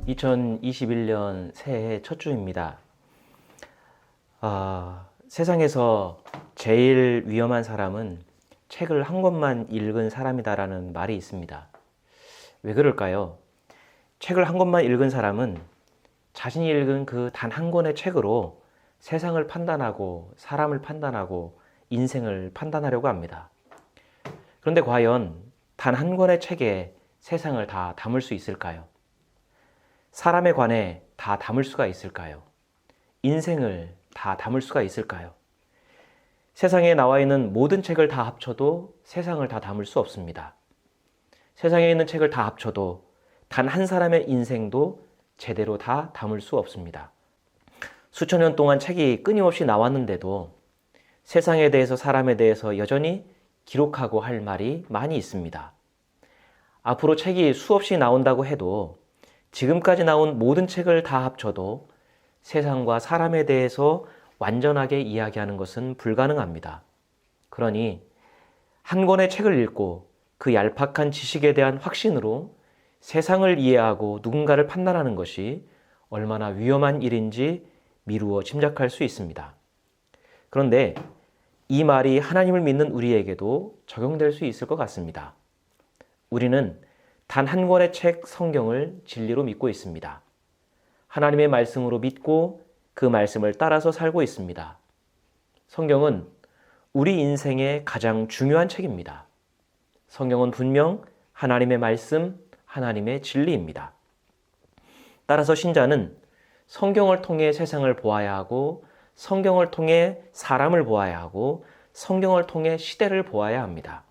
2021년 새해 첫 주입니다. 세상에서 제일 위험한 사람은 책을 한 권만 읽은 사람이다라는 말이 있습니다. 왜 그럴까요? 책을 한 권만 읽은 사람은 자신이 읽은 그 단 한 권의 책으로 세상을 판단하고 사람을 판단하고 인생을 판단하려고 합니다. 그런데 과연 단 한 권의 책에 세상을 다 담을 수 있을까요? 사람에 관해 다 담을 수가 있을까요? 인생을 다 담을 수가 있을까요? 세상에 나와 있는 모든 책을 다 합쳐도 세상을 다 담을 수 없습니다. 세상에 있는 책을 다 합쳐도 단 한 사람의 인생도 제대로 다 담을 수 없습니다. 수천 년 동안 책이 끊임없이 나왔는데도 세상에 대해서 사람에 대해서 여전히 기록하고 할 말이 많이 있습니다. 앞으로 책이 수없이 나온다고 해도 지금까지 나온 모든 책을 다 합쳐도 세상과 사람에 대해서 완전하게 이야기하는 것은 불가능합니다. 그러니 한 권의 책을 읽고 그 얄팍한 지식에 대한 확신으로 세상을 이해하고 누군가를 판단하는 것이 얼마나 위험한 일인지 미루어 짐작할 수 있습니다. 그런데 이 말이 하나님을 믿는 우리에게도 적용될 수 있을 것 같습니다. 우리는 단 한 권의 책 성경을 진리로 믿고 있습니다. 하나님의 말씀으로 믿고 그 말씀을 따라서 살고 있습니다. 성경은 우리 인생의 가장 중요한 책입니다. 성경은 분명 하나님의 말씀, 하나님의 진리입니다. 따라서 신자는 성경을 통해 세상을 보아야 하고 성경을 통해 사람을 보아야 하고 성경을 통해 시대를 보아야 합니다.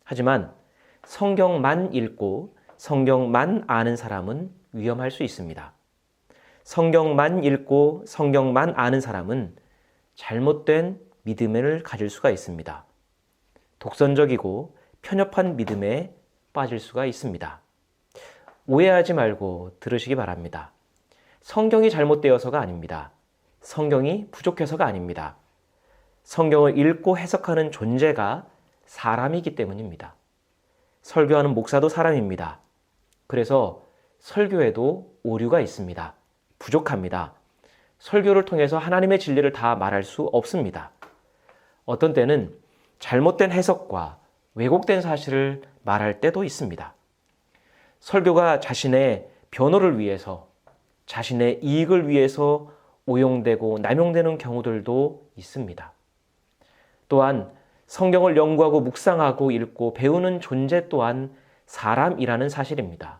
하지만 성경만 읽고 성경만 아는 사람은 위험할 수 있습니다. 성경만 읽고 성경만 아는 사람은 잘못된 믿음을 가질 수가 있습니다. 독선적이고 편협한 믿음에 빠질 수가 있습니다. 오해하지 말고 들으시기 바랍니다. 성경이 잘못되어서가 아닙니다. 성경이 부족해서가 아닙니다. 성경을 읽고 해석하는 존재가 사람이기 때문입니다. 설교하는 목사도 사람입니다. 그래서 설교에도 오류가 있습니다. 부족합니다. 설교를 통해서 하나님의 진리를 다 말할 수 없습니다. 어떤 때는 잘못된 해석과 왜곡된 사실을 말할 때도 있습니다. 설교가 자신의 변호를 위해서, 자신의 이익을 위해서 오용되고 남용되는 경우들도 있습니다. 또한 성경을 연구하고 묵상하고 읽고 배우는 존재 또한 사람이라는 사실입니다.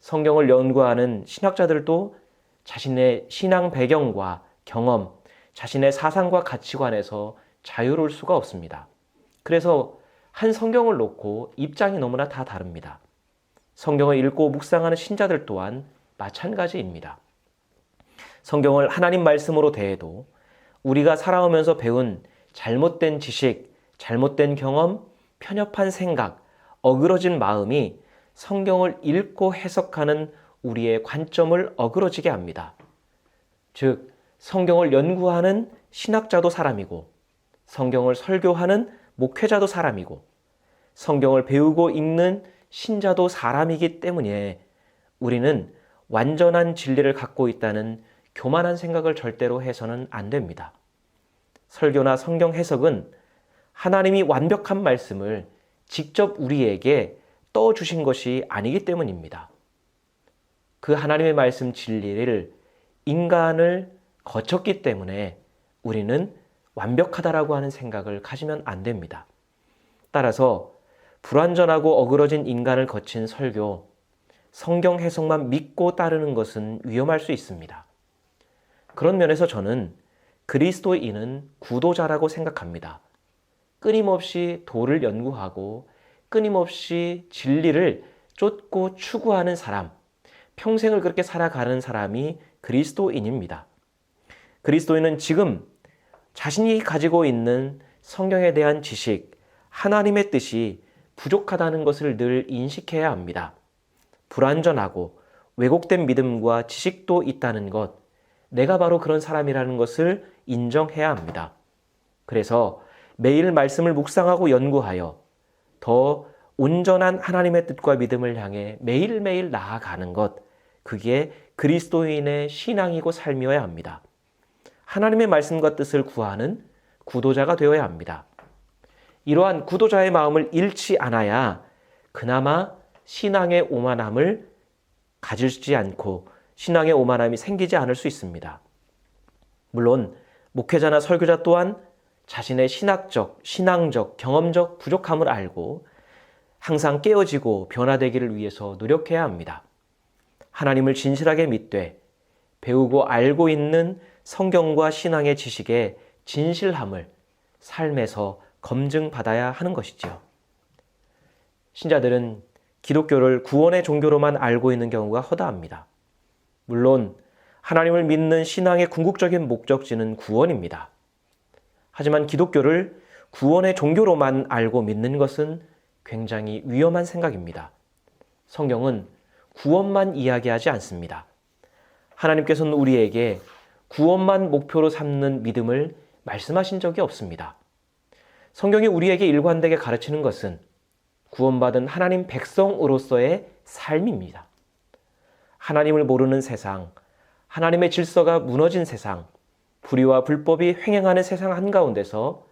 성경을 연구하는 신학자들도 자신의 신앙 배경과 경험, 자신의 사상과 가치관에서 자유로울 수가 없습니다. 그래서 한 성경을 놓고 입장이 너무나 다 다릅니다. 성경을 읽고 묵상하는 신자들 또한 마찬가지입니다. 성경을 하나님 말씀으로 대해도 우리가 살아오면서 배운 잘못된 지식, 잘못된 경험, 편협한 생각, 어그러진 마음이 성경을 읽고 해석하는 우리의 관점을 어그러지게 합니다. 즉, 성경을 연구하는 신학자도 사람이고, 성경을 설교하는 목회자도 사람이고, 성경을 배우고 읽는 신자도 사람이기 때문에 우리는 완전한 진리를 갖고 있다는 교만한 생각을 절대로 해서는 안 됩니다. 설교나 성경 해석은 하나님이 완벽한 말씀을 직접 우리에게 떠주신 것이 아니기 때문입니다. 그 하나님의 말씀 진리를 인간을 거쳤기 때문에 우리는 완벽하다라고 하는 생각을 가지면 안 됩니다. 따라서 불완전하고 어그러진 인간을 거친 설교, 성경 해석만 믿고 따르는 것은 위험할 수 있습니다. 그런 면에서 저는 그리스도인은 구도자라고 생각합니다. 끊임없이 도를 연구하고 끊임없이 진리를 쫓고 추구하는 사람, 평생을 그렇게 살아가는 사람이 그리스도인입니다. 그리스도인은 지금 자신이 가지고 있는 성경에 대한 지식, 하나님의 뜻이 부족하다는 것을 늘 인식해야 합니다. 불완전하고 왜곡된 믿음과 지식도 있다는 것, 내가 바로 그런 사람이라는 것을 인정해야 합니다. 그래서 매일 말씀을 묵상하고 연구하여 더 온전한 하나님의 뜻과 믿음을 향해 매일매일 나아가는 것, 그게 그리스도인의 신앙이고 삶이어야 합니다. 하나님의 말씀과 뜻을 구하는 구도자가 되어야 합니다. 이러한 구도자의 마음을 잃지 않아야 그나마 신앙의 오만함을 가지지 않고 신앙의 오만함이 생기지 않을 수 있습니다. 물론 목회자나 설교자 또한 자신의 신앙적, 경험적 부족함을 알고 항상 깨어지고 변화되기를 위해서 노력해야 합니다. 하나님을 진실하게 믿되 배우고 알고 있는 성경과 신앙의 지식의 진실함을 삶에서 검증받아야 하는 것이지요. 신자들은 기독교를 구원의 종교로만 알고 있는 경우가 허다합니다. 물론 하나님을 믿는 신앙의 궁극적인 목적지는 구원입니다. 하지만 기독교를 구원의 종교로만 알고 믿는 것은 굉장히 위험한 생각입니다. 성경은 구원만 이야기하지 않습니다. 하나님께서는 우리에게 구원만 목표로 삼는 믿음을 말씀하신 적이 없습니다. 성경이 우리에게 일관되게 가르치는 것은 구원받은 하나님 백성으로서의 삶입니다. 하나님을 모르는 세상, 하나님의 질서가 무너진 세상, 불의와 불법이 횡행하는 세상 한가운데서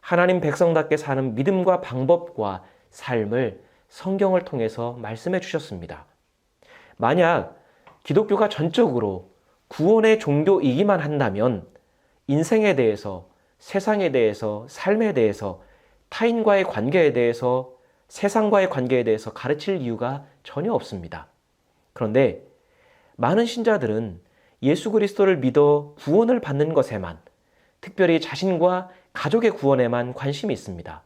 하나님 백성답게 사는 믿음과 방법과 삶을 성경을 통해서 말씀해 주셨습니다. 만약 기독교가 전적으로 구원의 종교이기만 한다면 인생에 대해서, 세상에 대해서, 삶에 대해서, 타인과의 관계에 대해서, 세상과의 관계에 대해서 가르칠 이유가 전혀 없습니다. 그런데 많은 신자들은 예수 그리스도를 믿어 구원을 받는 것에만, 특별히 자신과 가족의 구원에만 관심이 있습니다.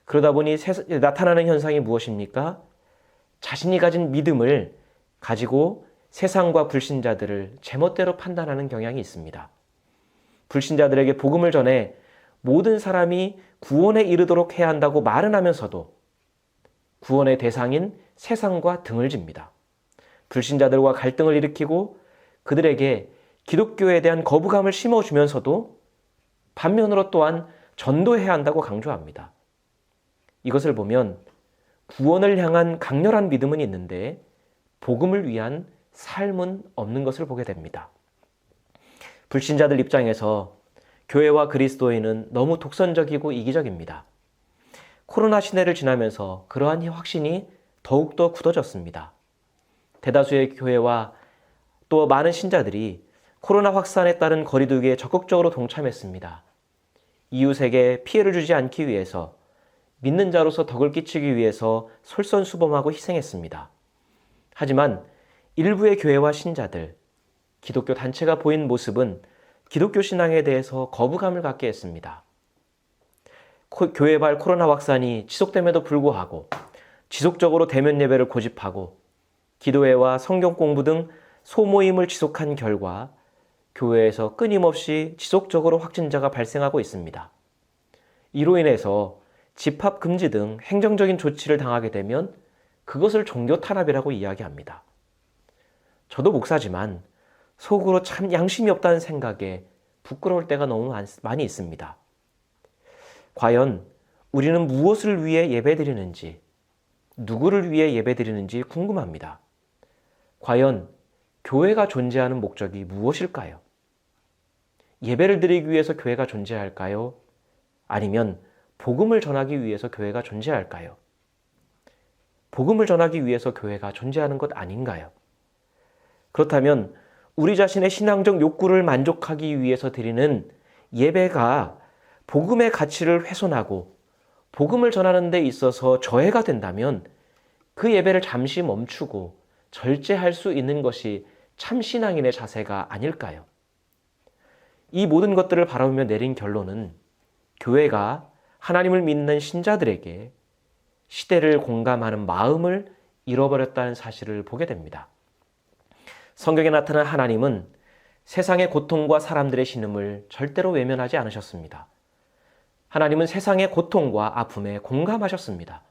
그러다 보니 나타나는 현상이 무엇입니까? 자신이 가진 믿음을 가지고 세상과 불신자들을 제멋대로 판단하는 경향이 있습니다. 불신자들에게 복음을 전해 모든 사람이 구원에 이르도록 해야 한다고 말은 하면서도 구원의 대상인 세상과 등을 집니다. 불신자들과 갈등을 일으키고 그들에게 기독교에 대한 거부감을 심어주면서도 반면으로 또한 전도해야 한다고 강조합니다. 이것을 보면 구원을 향한 강렬한 믿음은 있는데 복음을 위한 삶은 없는 것을 보게 됩니다. 불신자들 입장에서 교회와 그리스도인은 너무 독선적이고 이기적입니다. 코로나 시대를 지나면서 그러한 확신이 더욱더 굳어졌습니다. 대다수의 교회와 또 많은 신자들이 코로나 확산에 따른 거리두기에 적극적으로 동참했습니다. 이웃에게 피해를 주지 않기 위해서, 믿는 자로서 덕을 끼치기 위해서 솔선수범하고 희생했습니다. 하지만 일부의 교회와 신자들, 기독교 단체가 보인 모습은 기독교 신앙에 대해서 거부감을 갖게 했습니다. 교회발 코로나 확산이 지속됨에도 불구하고 지속적으로 대면 예배를 고집하고 기도회와 성경 공부 등 소모임을 지속한 결과 교회에서 끊임없이 지속적으로 확진자가 발생하고 있습니다. 이로 인해서 집합 금지 등 행정적인 조치를 당하게 되면 그것을 종교 탄압이라고 이야기합니다. 저도 목사지만 속으로 참 양심이 없다는 생각에 부끄러울 때가 너무 많이 있습니다. 과연 우리는 무엇을 위해 예배드리는지, 누구를 위해 예배드리는지 궁금합니다. 과연 교회가 존재하는 목적이 무엇일까요? 예배를 드리기 위해서 교회가 존재할까요? 아니면 복음을 전하기 위해서 교회가 존재할까요? 복음을 전하기 위해서 교회가 존재하는 것 아닌가요? 그렇다면 우리 자신의 신앙적 욕구를 만족하기 위해서 드리는 예배가 복음의 가치를 훼손하고 복음을 전하는 데 있어서 저해가 된다면 그 예배를 잠시 멈추고 절제할 수 있는 것이 참 신앙인의 자세가 아닐까요? 이 모든 것들을 바라보며 내린 결론은 교회가 하나님을 믿는 신자들에게 시대를 공감하는 마음을 잃어버렸다는 사실을 보게 됩니다. 성경에 나타난 하나님은 세상의 고통과 사람들의 신음을 절대로 외면하지 않으셨습니다. 하나님은 세상의 고통과 아픔에 공감하셨습니다.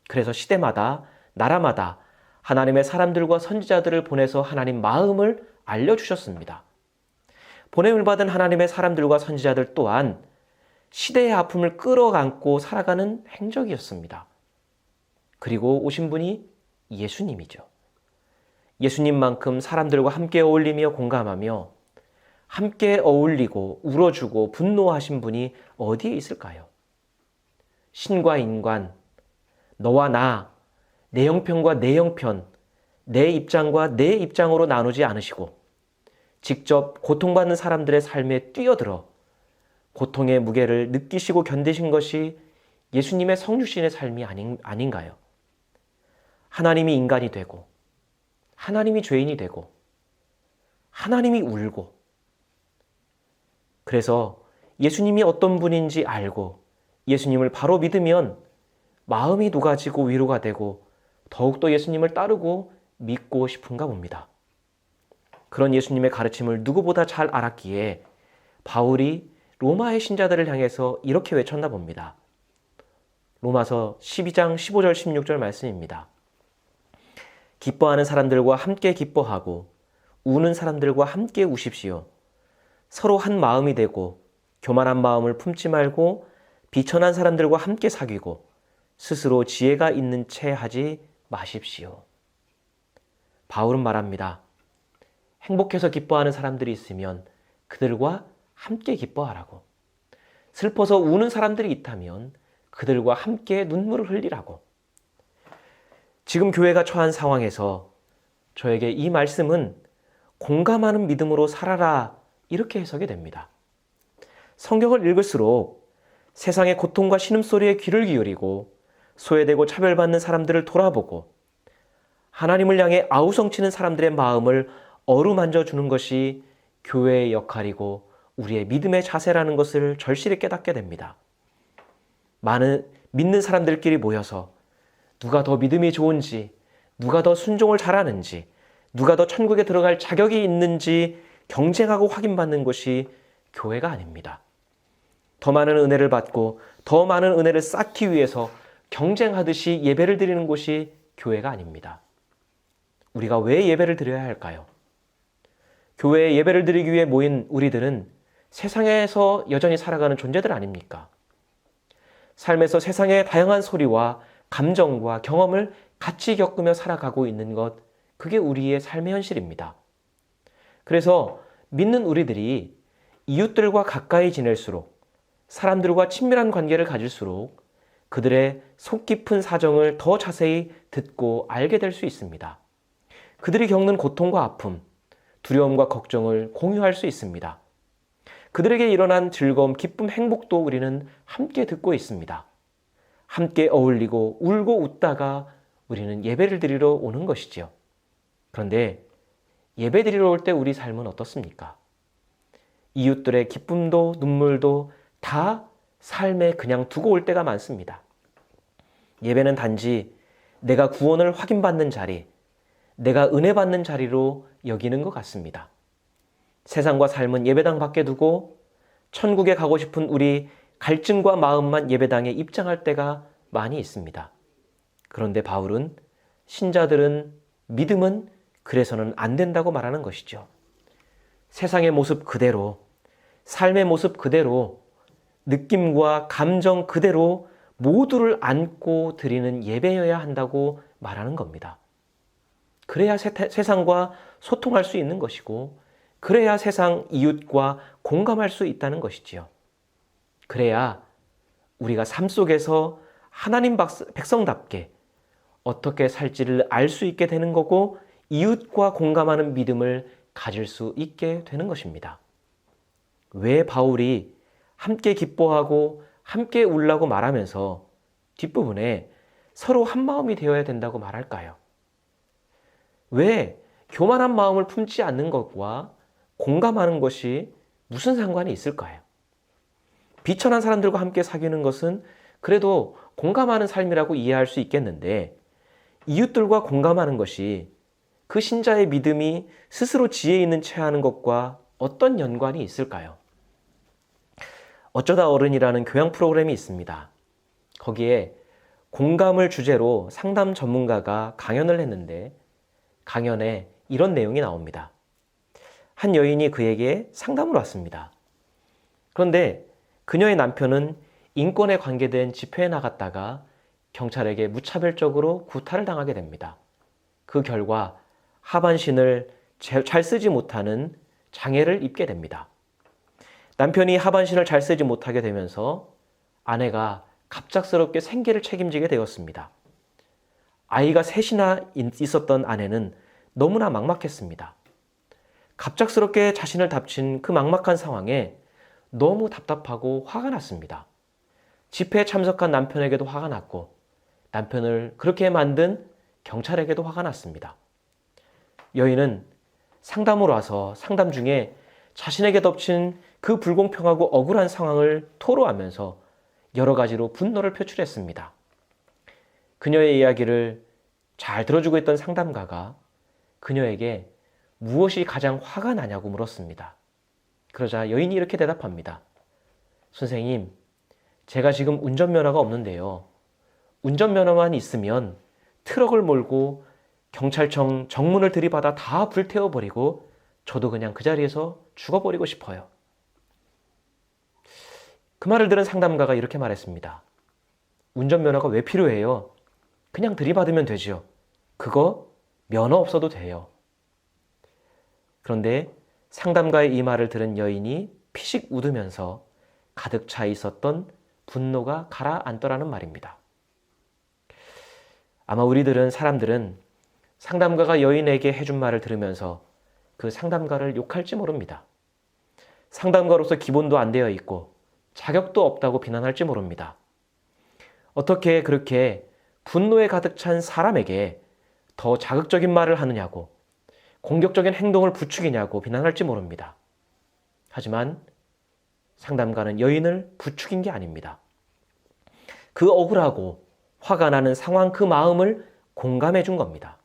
그래서 시대마다, 나라마다 하나님의 사람들과 선지자들을 보내서 하나님 마음을 알려주셨습니다. 보냄을 받은 하나님의 사람들과 선지자들 또한 시대의 아픔을 끌어안고 살아가는 행적이었습니다. 그리고 오신 분이 예수님이죠. 예수님만큼 사람들과 함께 어울리며 공감하며 함께 어울리고 울어주고 분노하신 분이 어디에 있을까요? 신과 인간, 너와 나, 내 형편과 내 형편, 내 입장과 내 입장으로 나누지 않으시고 직접 고통받는 사람들의 삶에 뛰어들어 고통의 무게를 느끼시고 견디신 것이 예수님의 성육신의 삶이 아닌가요? 하나님이 인간이 되고 하나님이 죄인이 되고 하나님이 울고 그래서 예수님이 어떤 분인지 알고 예수님을 바로 믿으면 마음이 녹아지고 위로가 되고 더욱더 예수님을 따르고 믿고 싶은가 봅니다. 그런 예수님의 가르침을 누구보다 잘 알았기에 바울이 로마의 신자들을 향해서 이렇게 외쳤나 봅니다. 로마서 12장 15절 16절 말씀입니다. 기뻐하는 사람들과 함께 기뻐하고 우는 사람들과 함께 우십시오. 서로 한 마음이 되고 교만한 마음을 품지 말고 비천한 사람들과 함께 사귀고 스스로 지혜가 있는 채 하지 마십시오. 바울은 말합니다. 행복해서 기뻐하는 사람들이 있으면 그들과 함께 기뻐하라고. 슬퍼서 우는 사람들이 있다면 그들과 함께 눈물을 흘리라고. 지금 교회가 처한 상황에서 저에게 이 말씀은 공감하는 믿음으로 살아라 이렇게 해석이 됩니다. 성경을 읽을수록 세상의 고통과 신음소리에 귀를 기울이고 소외되고 차별받는 사람들을 돌아보고 하나님을 향해 아우성치는 사람들의 마음을 어루만져 주는 것이 교회의 역할이고 우리의 믿음의 자세라는 것을 절실히 깨닫게 됩니다. 많은 믿는 사람들끼리 모여서 누가 더 믿음이 좋은지, 누가 더 순종을 잘하는지, 누가 더 천국에 들어갈 자격이 있는지 경쟁하고 확인받는 것이 교회가 아닙니다. 더 많은 은혜를 받고 더 많은 은혜를 쌓기 위해서 경쟁하듯이 예배를 드리는 곳이 교회가 아닙니다. 우리가 왜 예배를 드려야 할까요? 교회에 예배를 드리기 위해 모인 우리들은 세상에서 여전히 살아가는 존재들 아닙니까? 삶에서 세상의 다양한 소리와 감정과 경험을 같이 겪으며 살아가고 있는 것, 그게 우리의 삶의 현실입니다. 그래서 믿는 우리들이 이웃들과 가까이 지낼수록 사람들과 친밀한 관계를 가질수록 그들의 속 깊은 사정을 더 자세히 듣고 알게 될 수 있습니다. 그들이 겪는 고통과 아픔, 두려움과 걱정을 공유할 수 있습니다. 그들에게 일어난 즐거움, 기쁨, 행복도 우리는 함께 듣고 있습니다. 함께 어울리고 울고 웃다가 우리는 예배를 드리러 오는 것이지요. 그런데 예배 드리러 올 때 우리 삶은 어떻습니까? 이웃들의 기쁨도 눈물도 다 삶에 그냥 두고 올 때가 많습니다. 예배는 단지 내가 구원을 확인받는 자리, 내가 은혜 받는 자리로 여기는 것 같습니다. 세상과 삶은 예배당 밖에 두고 천국에 가고 싶은 우리 갈증과 마음만 예배당에 입장할 때가 많이 있습니다. 그런데 바울은 신자들은 믿음은 그래서는 안 된다고 말하는 것이죠. 세상의 모습 그대로, 삶의 모습 그대로, 느낌과 감정 그대로 모두를 안고 드리는 예배여야 한다고 말하는 겁니다. 그래야 세상과 소통할 수 있는 것이고 그래야 세상 이웃과 공감할 수 있다는 것이지요. 그래야 우리가 삶 속에서 하나님 백성답게 어떻게 살지를 알 수 있게 되는 거고 이웃과 공감하는 믿음을 가질 수 있게 되는 것입니다. 왜 바울이 함께 기뻐하고 함께 울라고 말하면서 뒷부분에 서로 한 마음이 되어야 된다고 말할까요? 왜 교만한 마음을 품지 않는 것과 공감하는 것이 무슨 상관이 있을까요? 비천한 사람들과 함께 사귀는 것은 그래도 공감하는 삶이라고 이해할 수 있겠는데 이웃들과 공감하는 것이 그 신자의 믿음이 스스로 지혜 있는 채 하는 것과 어떤 연관이 있을까요? 어쩌다 어른이라는 교양 프로그램이 있습니다. 거기에 공감을 주제로 상담 전문가가 강연을 했는데 강연에 이런 내용이 나옵니다. 한 여인이 그에게 상담을 왔습니다. 그런데 그녀의 남편은 인권에 관계된 집회에 나갔다가 경찰에게 무차별적으로 구타를 당하게 됩니다. 그 결과 하반신을 잘 쓰지 못하는 장애를 입게 됩니다. 남편이 하반신을 잘 쓰지 못하게 되면서 아내가 갑작스럽게 생계를 책임지게 되었습니다. 아이가 셋이나 있었던 아내는 너무나 막막했습니다. 갑작스럽게 자신을 닥친 그 막막한 상황에 너무 답답하고 화가 났습니다. 집회에 참석한 남편에게도 화가 났고 남편을 그렇게 만든 경찰에게도 화가 났습니다. 여인은 상담으로 와서 상담 중에 자신에게 덮친 그 불공평하고 억울한 상황을 토로하면서 여러 가지로 분노를 표출했습니다. 그녀의 이야기를 잘 들어주고 있던 상담가가 그녀에게 무엇이 가장 화가 나냐고 물었습니다. 그러자 여인이 이렇게 대답합니다. 선생님, 제가 지금 운전면허가 없는데요. 운전면허만 있으면 트럭을 몰고 경찰청 정문을 들이받아 다 불태워버리고 저도 그냥 그 자리에서 죽어버리고 싶어요. 그 말을 들은 상담가가 이렇게 말했습니다. 운전면허가 왜 필요해요? 그냥 들이받으면 되죠. 그거 면허 없어도 돼요. 그런데 상담가의 이 말을 들은 여인이 피식 웃으면서 가득 차 있었던 분노가 가라앉더라는 말입니다. 아마 우리들은 사람들은 상담가가 여인에게 해준 말을 들으면서 그 상담가를 욕할지 모릅니다. 상담가로서 기본도 안 되어 있고 자격도 없다고 비난할지 모릅니다. 어떻게 그렇게 분노에 가득 찬 사람에게 더 자극적인 말을 하느냐고 공격적인 행동을 부추기냐고 비난할지 모릅니다. 하지만 상담가는 여인을 부추긴 게 아닙니다. 그 억울하고 화가 나는 상황 그 마음을 공감해 준 겁니다.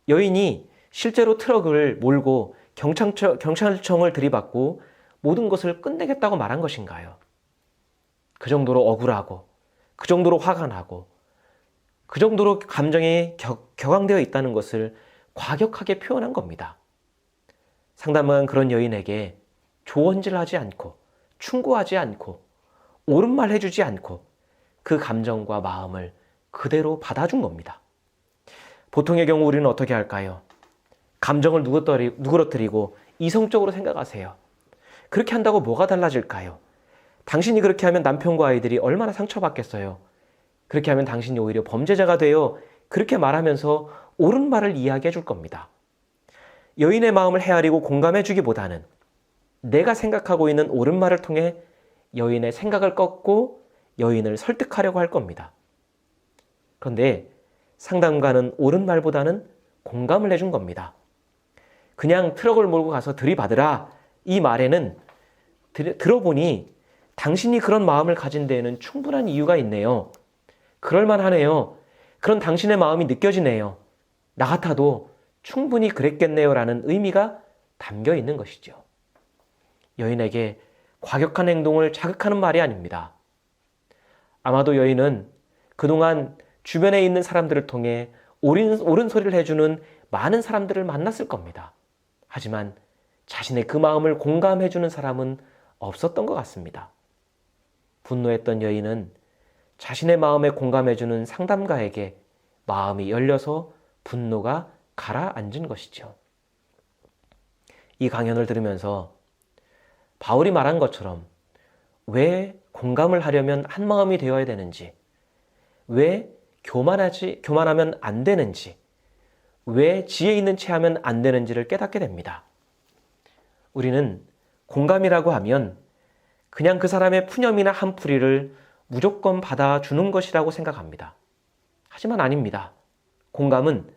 여인이 실제로 트럭을 몰고 경찰청을 들이받고 모든 것을 끝내겠다고 말한 것인가요? 그 정도로 억울하고 그 정도로 화가 나고 그 정도로 감정이 격앙되어 있다는 것을 과격하게 표현한 겁니다. 상담은 그런 여인에게 조언질하지 않고 충고하지 않고 옳은 말 해주지 않고 그 감정과 마음을 그대로 받아준 겁니다. 보통의 경우 우리는 어떻게 할까요? 감정을 누그러뜨리고 이성적으로 생각하세요. 그렇게 한다고 뭐가 달라질까요? 당신이 그렇게 하면 남편과 아이들이 얼마나 상처받겠어요? 그렇게 하면 당신이 오히려 범죄자가 돼요. 그렇게 말하면서 옳은 말을 이야기해 줄 겁니다. 여인의 마음을 헤아리고 공감해 주기보다는 내가 생각하고 있는 옳은 말을 통해 여인의 생각을 꺾고 여인을 설득하려고 할 겁니다. 그런데 상담가는 옳은 말보다는 공감을 해준 겁니다. 그냥 트럭을 몰고 가서 들이받으라. 이 말에는 들어보니 당신이 그런 마음을 가진 데에는 충분한 이유가 있네요. 그럴만하네요. 그런 당신의 마음이 느껴지네요. 나 같아도 충분히 그랬겠네요. 라는 의미가 담겨 있는 것이죠. 여인에게 과격한 행동을 자극하는 말이 아닙니다. 아마도 여인은 그동안 주변에 있는 사람들을 통해 옳은 소리를 해주는 많은 사람들을 만났을 겁니다. 하지만 자신의 그 마음을 공감해주는 사람은 없었던 것 같습니다. 분노했던 여인은 자신의 마음에 공감해주는 상담가에게 마음이 열려서 분노가 가라앉은 것이죠. 이 강연을 들으면서 바울이 말한 것처럼 왜 공감을 하려면 한마음이 되어야 되는지, 왜 교만하면 안 되는지, 왜 지혜 있는 채 하면 안 되는지를 깨닫게 됩니다. 우리는 공감이라고 하면 그냥 그 사람의 푸념이나 한풀이를 무조건 받아주는 것이라고 생각합니다. 하지만 아닙니다. 공감은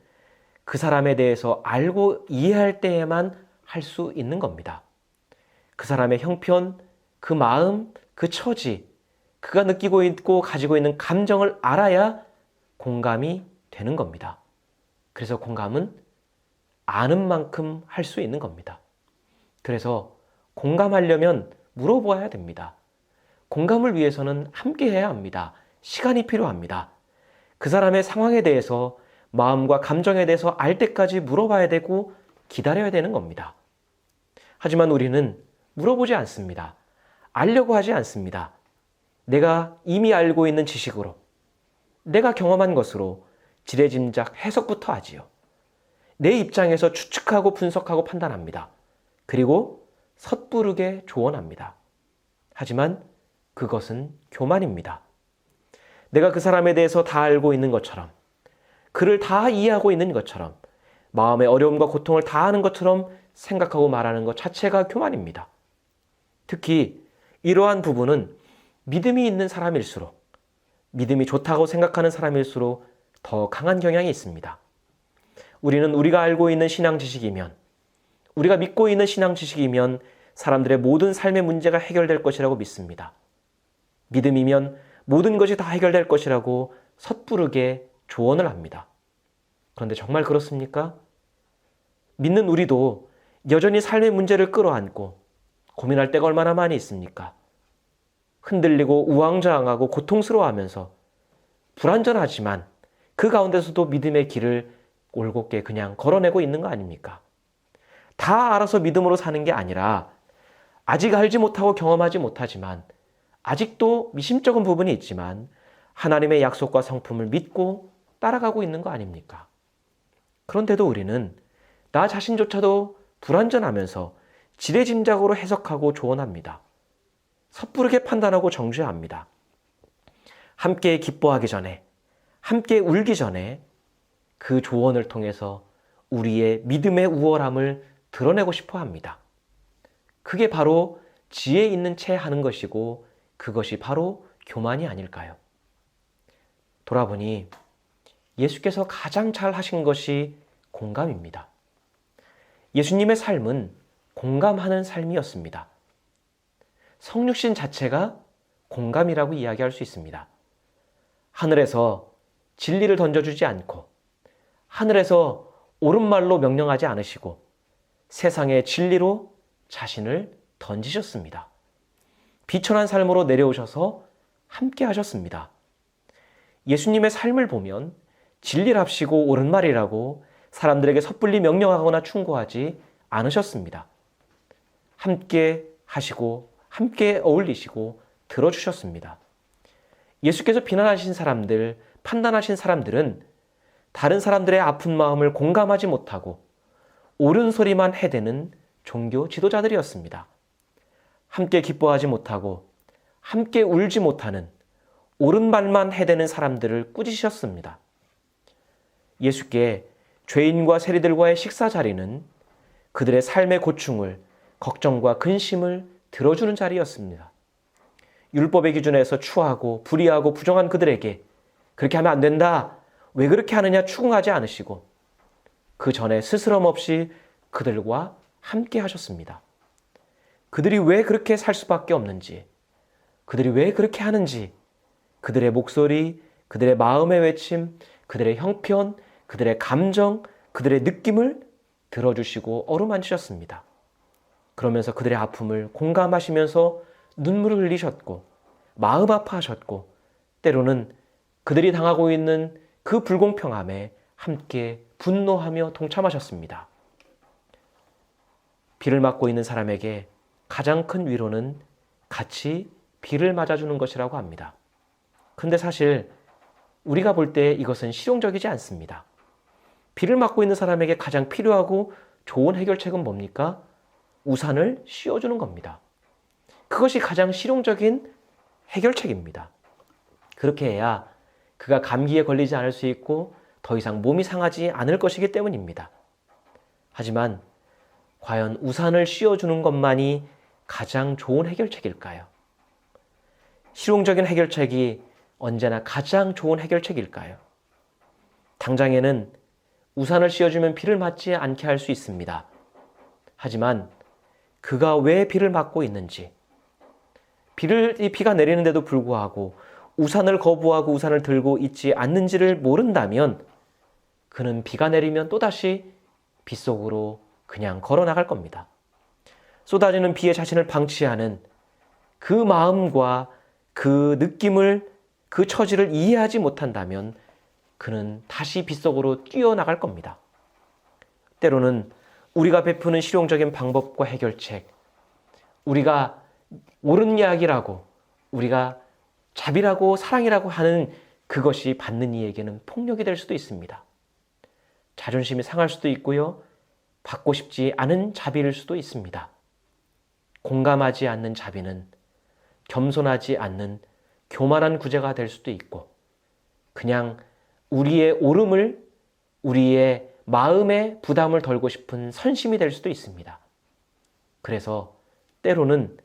그 사람에 대해서 알고 이해할 때에만 할 수 있는 겁니다. 그 사람의 형편, 그 마음, 그 처지, 그가 느끼고 있고 가지고 있는 감정을 알아야 공감이 되는 겁니다. 그래서 공감은 아는 만큼 할 수 있는 겁니다. 그래서 공감하려면 물어보아야 됩니다. 공감을 위해서는 함께 해야 합니다. 시간이 필요합니다. 그 사람의 상황에 대해서 마음과 감정에 대해서 알 때까지 물어봐야 되고 기다려야 되는 겁니다. 하지만 우리는 물어보지 않습니다. 알려고 하지 않습니다. 내가 이미 알고 있는 지식으로, 내가 경험한 것으로 지레짐작 해석부터 하지요. 내 입장에서 추측하고 분석하고 판단합니다. 그리고 섣부르게 조언합니다. 하지만 그것은 교만입니다. 내가 그 사람에 대해서 다 알고 있는 것처럼, 그를 다 이해하고 있는 것처럼, 마음의 어려움과 고통을 다 아는 것처럼 생각하고 말하는 것 자체가 교만입니다. 특히 이러한 부분은 믿음이 있는 사람일수록, 믿음이 좋다고 생각하는 사람일수록 더 강한 경향이 있습니다. 우리는 우리가 알고 있는 신앙 지식이면, 우리가 믿고 있는 신앙 지식이면 사람들의 모든 삶의 문제가 해결될 것이라고 믿습니다. 믿음이면 모든 것이 다 해결될 것이라고 섣부르게 조언을 합니다. 그런데 정말 그렇습니까? 믿는 우리도 여전히 삶의 문제를 끌어안고 고민할 때가 얼마나 많이 있습니까? 흔들리고 우왕좌왕하고 고통스러워하면서 불완전하지만 그 가운데서도 믿음의 길을 올곧게 그냥 걸어내고 있는 거 아닙니까? 다 알아서 믿음으로 사는 게 아니라 아직 알지 못하고 경험하지 못하지만 아직도 미심쩍은 부분이 있지만 하나님의 약속과 성품을 믿고 따라가고 있는 거 아닙니까? 그런데도 우리는 나 자신조차도 불완전하면서 지레짐작으로 해석하고 조언합니다. 섣부르게 판단하고 정죄합니다. 함께 기뻐하기 전에, 함께 울기 전에 그 조언을 통해서 우리의 믿음의 우월함을 드러내고 싶어 합니다. 그게 바로 지혜 있는 채 하는 것이고 그것이 바로 교만이 아닐까요? 돌아보니 예수께서 가장 잘 하신 것이 공감입니다. 예수님의 삶은 공감하는 삶이었습니다. 성육신 자체가 공감이라고 이야기할 수 있습니다. 하늘에서 진리를 던져주지 않고 하늘에서 옳은 말로 명령하지 않으시고 세상의 진리로 자신을 던지셨습니다. 비천한 삶으로 내려오셔서 함께 하셨습니다. 예수님의 삶을 보면 진리랍시고 옳은 말이라고 사람들에게 섣불리 명령하거나 충고하지 않으셨습니다. 함께 하시고 함께 어울리시고 들어주셨습니다. 예수께서 비난하신 사람들, 판단하신 사람들은 다른 사람들의 아픈 마음을 공감하지 못하고 옳은 소리만 해대는 종교 지도자들이었습니다. 함께 기뻐하지 못하고 함께 울지 못하는 옳은 말만 해대는 사람들을 꾸짖으셨습니다. 예수께 죄인과 세리들과의 식사 자리는 그들의 삶의 고충을, 걱정과 근심을 들어주는 자리였습니다. 율법의 기준에서 추하고 불의하고 부정한 그들에게 그렇게 하면 안 된다, 왜 그렇게 하느냐 추궁하지 않으시고 그 전에 스스럼 없이 그들과 함께 하셨습니다. 그들이 왜 그렇게 살 수밖에 없는지, 그들이 왜 그렇게 하는지 그들의 목소리, 그들의 마음의 외침, 그들의 형편, 그들의 감정, 그들의 느낌을 들어주시고 어루만지셨습니다. 그러면서 그들의 아픔을 공감하시면서 눈물을 흘리셨고 마음 아파하셨고 때로는 그들이 당하고 있는 그 불공평함에 함께 분노하며 동참하셨습니다. 비를 맞고 있는 사람에게 가장 큰 위로는 같이 비를 맞아주는 것이라고 합니다. 근데 사실 우리가 볼 때 이것은 실용적이지 않습니다. 비를 맞고 있는 사람에게 가장 필요하고 좋은 해결책은 뭡니까? 우산을 씌워주는 겁니다. 그것이 가장 실용적인 해결책입니다. 그렇게 해야 그가 감기에 걸리지 않을 수 있고 더 이상 몸이 상하지 않을 것이기 때문입니다. 하지만 과연 우산을 씌워주는 것만이 가장 좋은 해결책일까요? 실용적인 해결책이 언제나 가장 좋은 해결책일까요? 당장에는 우산을 씌워주면 비를 맞지 않게 할 수 있습니다. 하지만 그가 왜 비를 맞고 있는지, 비가 내리는데도 불구하고 우산을 거부하고 우산을 들고 있지 않는지를 모른다면 그는 비가 내리면 또다시 빗속으로 그냥 걸어 나갈 겁니다. 쏟아지는 비에 자신을 방치하는 그 마음과 그 느낌을, 그 처지를 이해하지 못한다면 그는 다시 빗속으로 뛰어나갈 겁니다. 때로는 우리가 베푸는 실용적인 방법과 해결책, 우리가 옳은 이야기라고, 우리가 자비라고 사랑이라고 하는 그것이 받는 이에게는 폭력이 될 수도 있습니다. 자존심이 상할 수도 있고요. 받고 싶지 않은 자비일 수도 있습니다. 공감하지 않는 자비는 겸손하지 않는 교만한 구제가 될 수도 있고, 그냥 우리의 오름을, 우리의 마음의 부담을 덜고 싶은 선심이 될 수도 있습니다. 그래서 때로는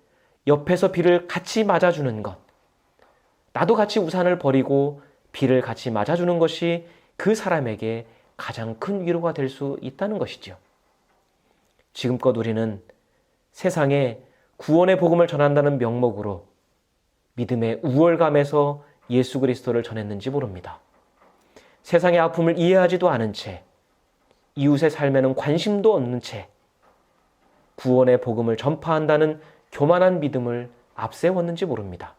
옆에서 비를 같이 맞아주는 것, 나도 같이 우산을 버리고 비를 같이 맞아주는 것이 그 사람에게 가장 큰 위로가 될 수 있다는 것이죠. 지금껏 우리는 세상에 구원의 복음을 전한다는 명목으로 믿음의 우월감에서 예수 그리스도를 전했는지 모릅니다. 세상의 아픔을 이해하지도 않은 채, 이웃의 삶에는 관심도 없는 채 구원의 복음을 전파한다는 교만한 믿음을 앞세웠는지 모릅니다.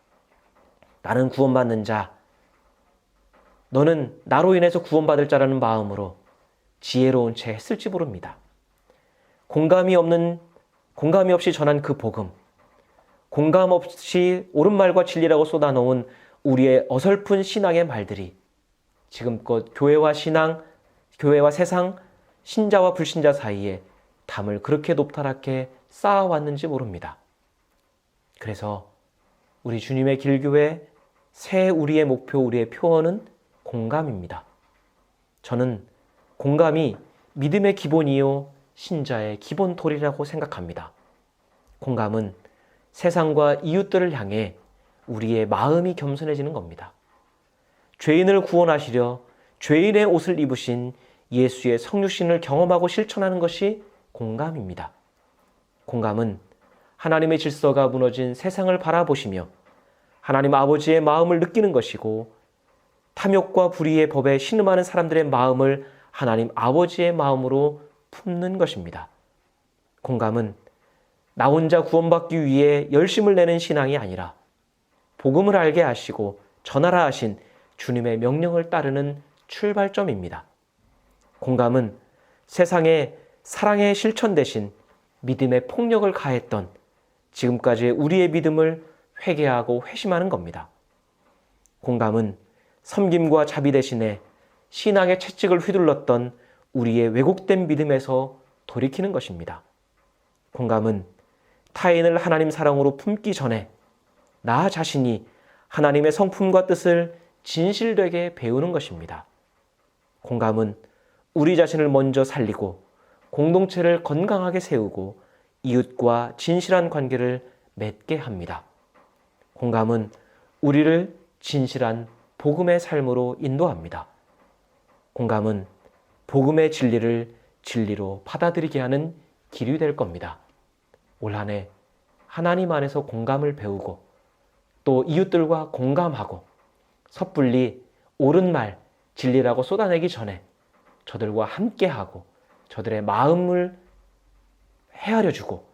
나는 구원받는 자, 너는 나로 인해서 구원받을 자라는 마음으로 지혜로운 채 했을지 모릅니다. 공감이 없이 전한 그 복음, 공감 없이 옳은 말과 진리라고 쏟아놓은 우리의 어설픈 신앙의 말들이 지금껏 교회와 세상, 신자와 불신자 사이에 담을 그렇게 높다랗게 쌓아왔는지 모릅니다. 그래서 우리 주님의 길교회 새 우리의 목표, 우리의 표어는 공감입니다. 저는 공감이 믿음의 기본이요 신자의 기본 도리라고 생각합니다. 공감은 세상과 이웃들을 향해 우리의 마음이 겸손해지는 겁니다. 죄인을 구원하시려 죄인의 옷을 입으신 예수의 성육신을 경험하고 실천하는 것이 공감입니다. 공감은 하나님의 질서가 무너진 세상을 바라보시며 하나님 아버지의 마음을 느끼는 것이고, 탐욕과 불의의 법에 신음하는 사람들의 마음을 하나님 아버지의 마음으로 품는 것입니다. 공감은 나 혼자 구원받기 위해 열심을 내는 신앙이 아니라 복음을 알게 하시고 전하라 하신 주님의 명령을 따르는 출발점입니다. 공감은 세상에 사랑의 실천 대신 믿음의 폭력을 가했던 지금까지의 우리의 믿음을 회개하고 회심하는 겁니다. 공감은 섬김과 자비 대신에 신앙의 채찍을 휘둘렀던 우리의 왜곡된 믿음에서 돌이키는 것입니다. 공감은 타인을 하나님 사랑으로 품기 전에 나 자신이 하나님의 성품과 뜻을 진실되게 배우는 것입니다. 공감은 우리 자신을 먼저 살리고 공동체를 건강하게 세우고 이웃과 진실한 관계를 맺게 합니다. 공감은 우리를 진실한 복음의 삶으로 인도합니다. 공감은 복음의 진리를 진리로 받아들이게 하는 길이 될 겁니다. 올 한 해 하나님 안에서 공감을 배우고 또 이웃들과 공감하고 섣불리 옳은 말, 진리라고 쏟아내기 전에 저들과 함께하고 저들의 마음을 헤아려주고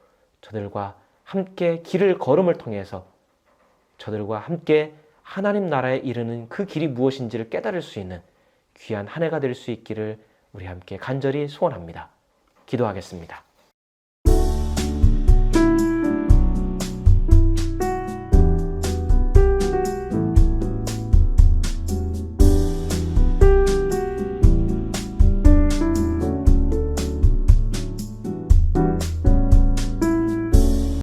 저들과 함께 길을 걸음을 통해서 저들과 함께 하나님 나라에 이르는 그 길이 무엇인지를 깨달을 수 있는 귀한 한 해가 될 수 있기를 우리 함께 간절히 소원합니다. 기도하겠습니다.